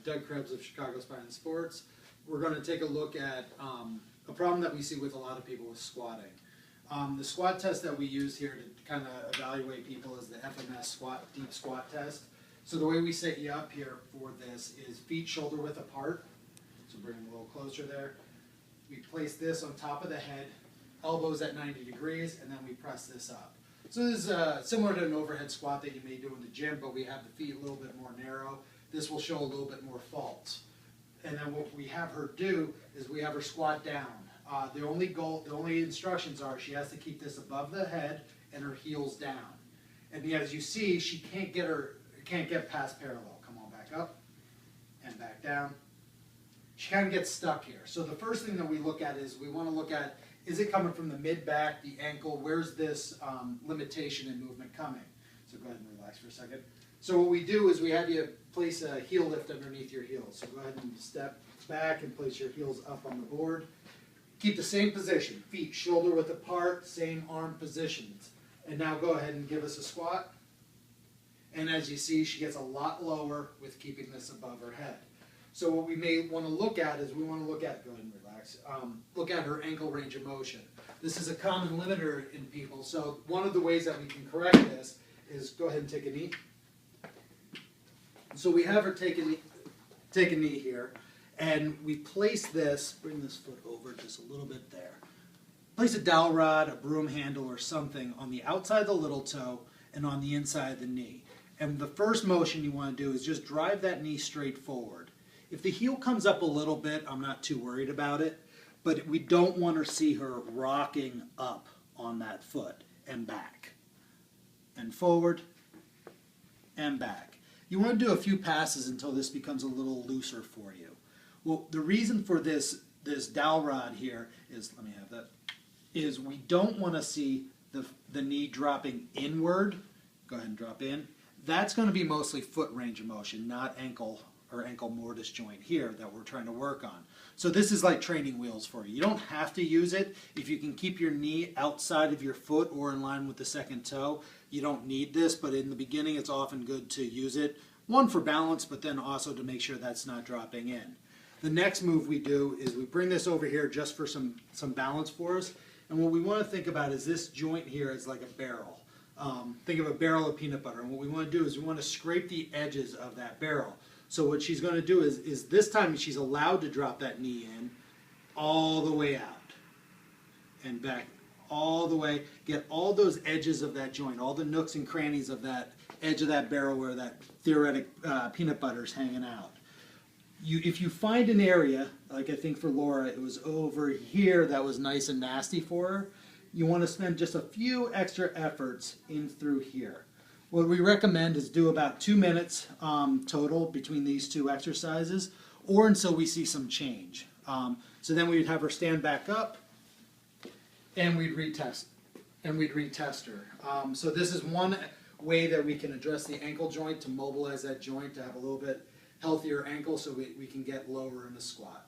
Doug Krebs of Chicago Spine and Sports. We're going to take a look at a problem that we see with a lot of people with squatting. The squat test that we use here to kind of evaluate people is the FMS squat, deep squat test. So the way we set you up here for this is feet shoulder width apart. So bring them a little closer there. We place this on top of the head, elbows at 90 degrees, and then we press this up. So this is similar to an overhead squat that you may do in the gym, but we have the feet a little bit more narrow. This will show a little bit more faults. And then what we have her do is we have her squat down. The only instructions are she has to keep this above the head and her heels down. And as you see, she can't get past parallel. Come on, back up and back down. She kind of gets stuck here. So the first thing that we look at is we want to look at, is it coming from the mid-back, the ankle? Where's this limitation in movement coming? So go ahead and relax for a second. So what we do is we have you place a heel lift underneath your heels. So go ahead and step back and place your heels up on the board. Keep the same position, feet shoulder width apart, same arm positions. And now go ahead and give us a squat. And as you see, she gets a lot lower with keeping this above her head. So what we may want to look at is we want to look at, go ahead and relax, look at her ankle range of motion. This is a common limiter in people. So one of the ways that we can correct this is go ahead and take a knee. So we have her take a knee here, and we place this, bring this foot over just a little bit there. Place a dowel rod, a broom handle, or something on the outside of the little toe and on the inside of the knee. And the first motion you want to do is just drive that knee straight forward. If the heel comes up a little bit, I'm not too worried about it, but we don't want to see her rocking up on that foot and back. And forward and back. You want to do a few passes until this becomes a little looser for you. Well, the reason for this dowel rod here is, let me have that, is we don't want to see the knee dropping inward. Go ahead and drop in. That's going to be mostly foot range of motion, not ankle or ankle mortise joint here that we're trying to work on. So this is like training wheels for you. You don't have to use it. If you can keep your knee outside of your foot or in line with the second toe, you don't need this, but in the beginning it's often good to use it. One, for balance, but then also to make sure that's not dropping in. The next move we do is we bring this over here just for some balance for us. And what we want to think about is this joint here is like a barrel. Think of a barrel of peanut butter. And what we want to do is we want to scrape the edges of that barrel. So what she's going to do is this time she's allowed to drop that knee in all the way out and back all the way. Get all those edges of that joint, all the nooks and crannies of that edge of that barrel where that theoretic peanut butter is hanging out. If you find an area, like I think for Laura, it was over here that was nice and nasty for her, you want to spend just a few extra efforts in through here. What we recommend is do about 2 minutes total between these two exercises, or until we see some change. So then we'd have her stand back up, and we'd retest her. So this is one way that we can address the ankle joint, to mobilize that joint, to have a little bit healthier ankle so we can get lower in the squat.